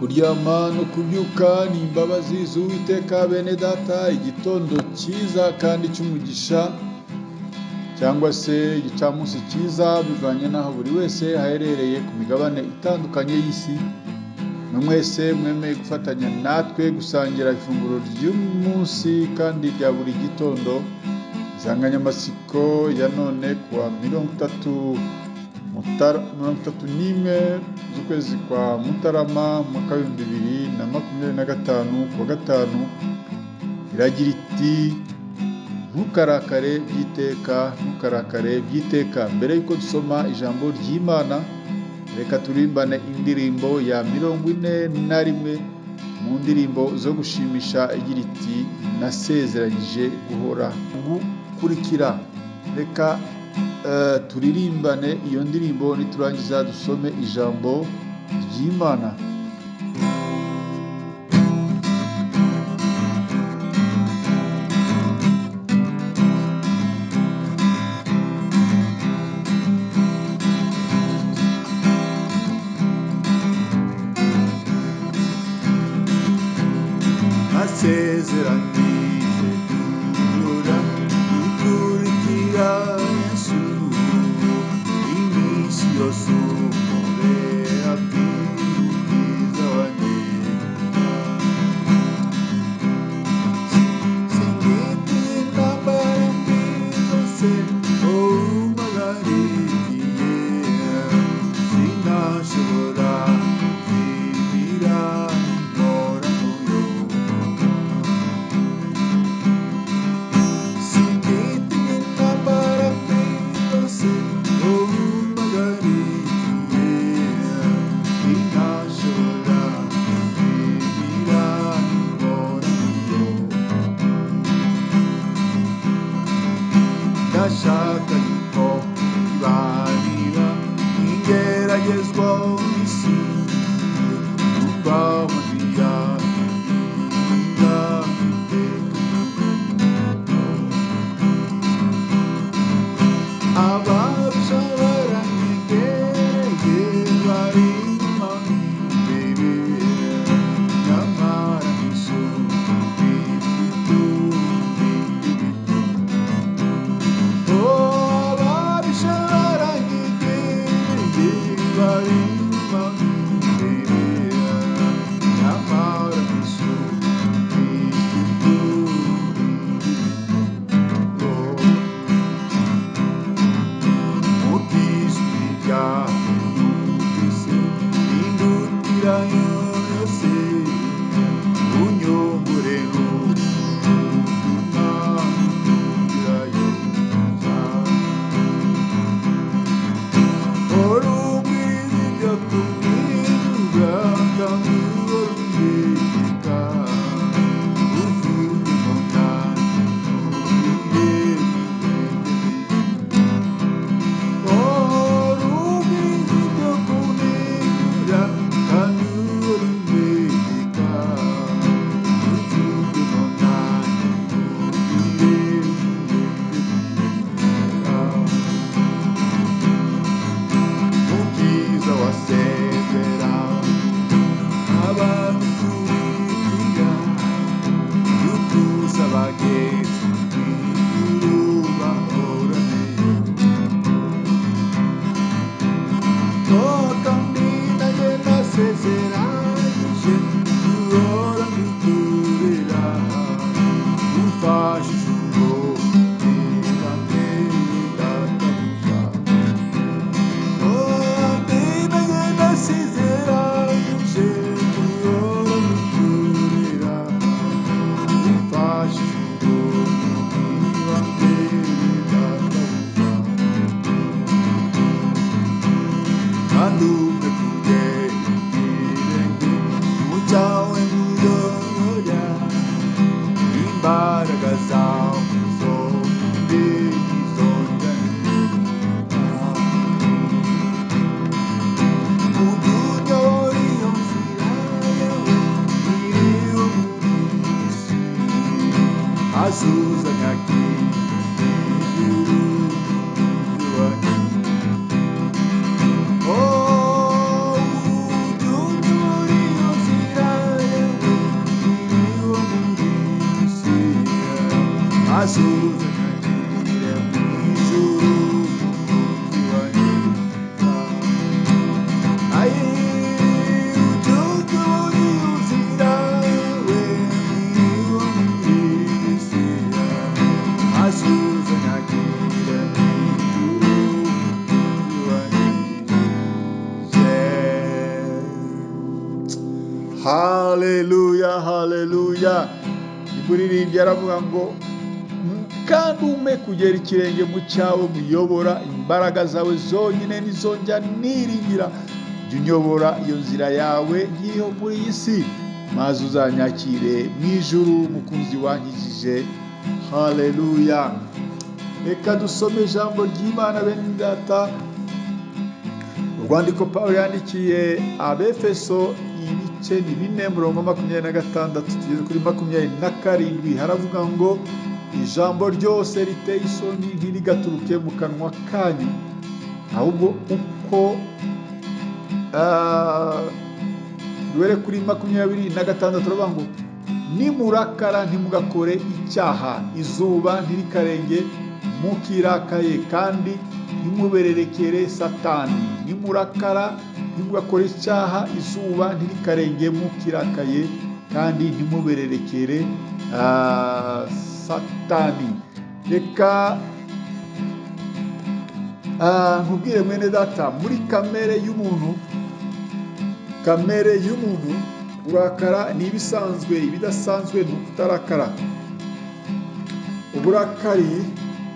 Kuryama no kubyuka ni imbabazi z'Uwiteka bene data, igitondo cyiza kandi cy'umugisha cyangwa se igicamunsi cyiza bivanye n'aho buri wese aherereye ku migabane itandukanye y'isi. Mwese mwemeye gufatanya natwe gusangira ifunguro ry'umunsi kandi rya buri gitondo. Insanganyamatsiko ya none kuwa 31 z'ukwezi kwa Mutarama mu 2025 kuwa gatanu iragira iti ntukarakare by'iteka. Mbere yuko dusoma ijambo ry'Imana, reka turimbane indirimbo ya 41 mu ndirimbo zo gushimisha igira iti nasezeranyije guhora gukurikira. Reka turirimbane iyo ndirimbo, niturangiza dusome ijambo ry'Imana. Nasezeranyije guhora gukurikira Yesu iminsi yose umubera bwiza wanjye. Singiti intambara mbi zose umpagarikiye, sinashobora kuzimira mpora muyoboka. Singiti intambara mbi zose umpagarikiye, sinashobora kuzimira mpora muyoboka. Ndashaka yuko ibanira ingeragezwa isi kuva mu nzira y'inda ababisha baranyegereye bari inyuma imbere, nyamara n'isumbi y'utundi ababisha baranyegereye bari inyuma imbere, nyamara n'isumbi y'utundi mukijwi ryawe numvise indutira yose, unyongore n'umutima ntugirayo orubwira ibyo kubwira kandi orubwira uvuge ngo nanjye Mukiza wasezera abamukurikira, yukuza abagenzi mw'ijuru bahorane. Kandi nanjye nasezeranyije guhora ngukorera, umfashe ubwira mbere databuja. Kandi nanjye nasezeranyije guhora ngukorera, umfashe ubwira mbere databuja. Kandi umpe kugera ikirenge mu cyawe muyoboya, imbaraga zawe zombi zongera unyobore iyo nzira yawe iriho muri isi, azuzanya ijuru wanjye. Oh, unyobore iyo nzira asuze nyakire mu ijuru umukunzi wanjye ayi ujugu yuzira we niwo mwizira asuze nyakire mu ijuru umukunzi wanjye. Haleluya, haleluya. Iburirimbyi aravuga ngo kandi ume kugera ikirenge mu cyawe muyobora, imbaraga zawe zonyine nizo njya niringira. Jya unyobora iyo nzira yawe nk'iyo muri iyi si, maze uzanyakire mu ijuru mukunzi wankijije. Haleluya. Reka dusome ijambo ry'Imana bene data. Urwandiko Pawulo yandikiye Abefeso ibice ni 4:26 tugeze kuri 27. Haravuga ngo ijambo ryose riteye isoni ntirigaturuke mu kanwa kanyu, ahubwo uko duhere kuri 26 turavuga ngo nimurakara ntimugakore icyaha, izuba ntirikarenge mukirakaye, kandi ntimubererekere Satani. Nimurakara ntimugakore icyaha, izuba ntirikarenge mukirakaye, kandi ntimubererekere Satani. Reka nkubwire mwene data, muri kamere y'umuntu urakara ni ibisanzwe, ibidasanzwe ni ukutarakara. Uburakari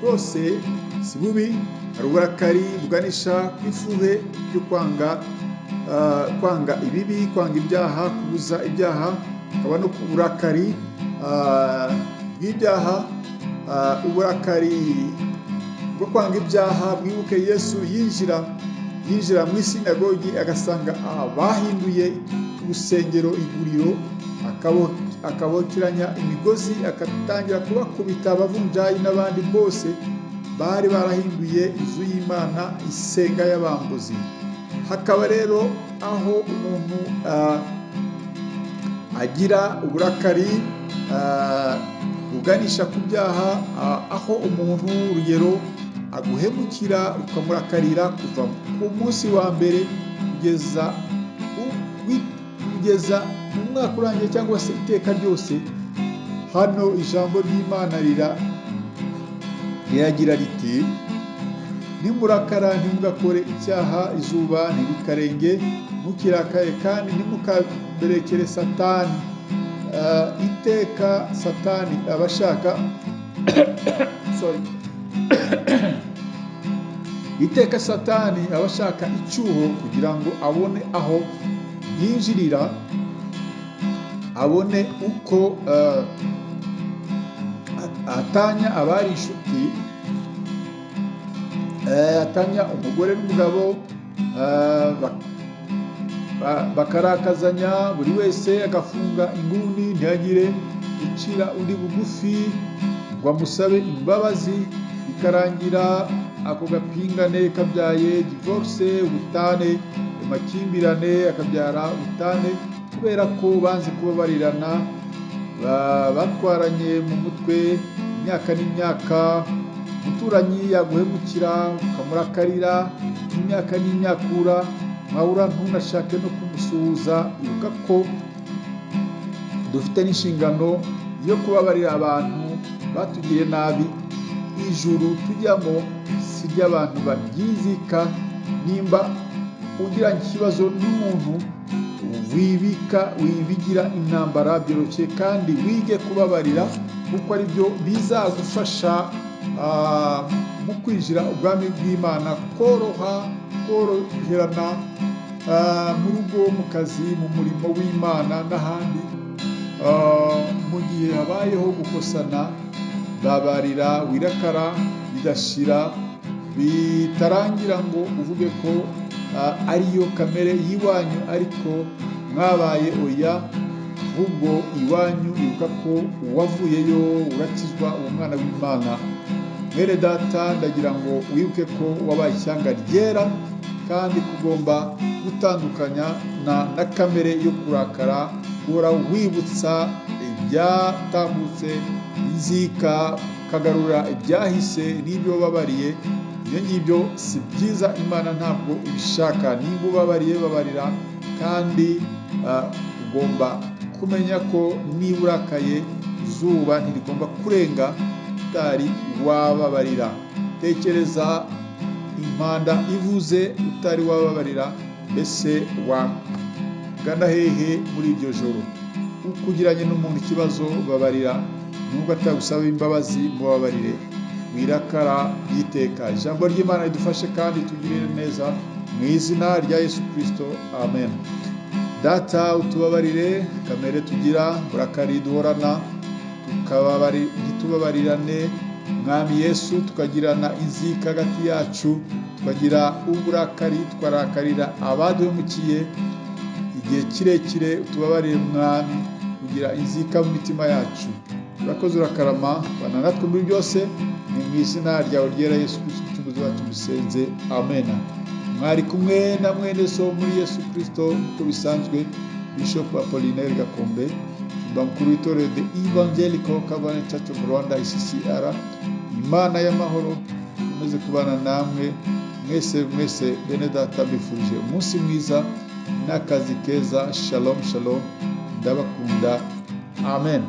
bwose si bubi. Hari uburakari buganisha ku ifuhe ryo kwanga ibibi, kwanga ibyaha, kubuza ibyaha. Hakaba no ku burakari bw'ibyaha, uburakari bwo kwanga ibyaha. Mwibuke Yesu yinjira mu isinagogi agasanga bahinduye urusengero iguriro, akabokeranya imigozi, akatangira kubakubita abavunjayi n'abandi bose bari barahinduye inzu y'Imana isenga y'abambuzi. Hakaba rero aho umuntu agira uburakari buganisha ku byaha, aho umuntu urugero aguhemukira ukamurakarira kuva ku munsi wa mbere kugeza mu mwaka urangiye cyangwa se iteka ryose. Hano ijambo ry'Imana riragira riti nimurakara ntimugakore icyaha, izuba ntirikarenge mukirakaye, kandi ntimukaberekere Satani. Iteka Satani abashaka iteka Satani abashaka icyuho kugira ngo abone aho yinjirira, abone uko atanya abari inshuti, atanya umugore n'umugabo, bakarakazanya, buri wese agafunga inguni ntihagire ucira undi bugufi ngo amusabe imbabazi, bikarangira ako gapingane kabyaye divorce, ubutane, amakimbirane akabyara ubutane, kubera ko banze kubabarirana, batwaranye mu mutwe imyaka n'imyaka. Umuturanyi yaguhemukira ukamurakarira imyaka n'imyakura, mwahura ntunashake no kumusuhuza. Ibuka ko dufite n'inshingano yo kubabarira abantu batugiriye nabi. Ijuru tujyamo si ry'abantu baryizika. Nimba ugiranye ikibazo n'umuntu, wibigira intambara byoroshye, kandi wige kubabarira, kuko ari byo bizagufasha mu kwinjira ubwami bw'Imana, koroherana mu rugo, mu kazi, mu murimo w'Imana n'ahandi. Mu gihe habayeho gukosana, babarira, wirakara, bidashira, bitarangira ngo uvuge ko ariyo kamere y'iwanyu ariko mwabaye oya, ahubwo iwanyu ibuka ko uwavuyeyo urakizwa, uwo mwana w'Imana. Mwene data, ndagira ngo wibuke ko wabaye ishyanga ryera, kandi kugomba gutandukanya na kamere yo kurakara, guhora wibutsa ibyatambutse, inzika, ukagarura ibyahise n'ibyo wababariye, ibyo ngibyo si byiza. Imana ntabwo ibishaka. Niba ubabariye, babarira, kandi ugomba kumenya ko niba urakaye, izuba ntirigomba kurenga utari wababarira. Tekereza impanda ivuze utari wababarira, mbese wagana hehe muri iryo joro? Ukugiranye n'umuntu ikibazo, babarira, nubwo atagusaba imbabazi, mubabarire, mwirakara byiteka. Ijambo ry'Imana ridufashe kandi tugirire neza, mu izina rya Yesu Kristo, amen. Data, utubabarire kamere tugira, uburakari duhorana, ntitubabarirane. Mwami Yesu, tukagirana inzika hagati yacu, tukagira uburakari, tukarakarira abaduhemukiye igihe kirekire. Utubabarire Mwami, kugira inzika mu mitima yacu. Urakoze, urakarama, bana natwe muri byose, ni mu izina ryawe ryera Yesu Kristo umucunguzi wacu dusenze, amen. Mwari kumwe na mwene so muri Yesu Kristo uko bisanzwe, Bishop Apollinaire Gakombe, umva mukuru w'itorero The Evangelical Covenant Church of Rwanda ICCR. Imana y'amahoro imeze kubana namwe mwese bene data, mbifurije umunsi mwiza n'akazi keza. Shalom shalom, ndabakunda, amen.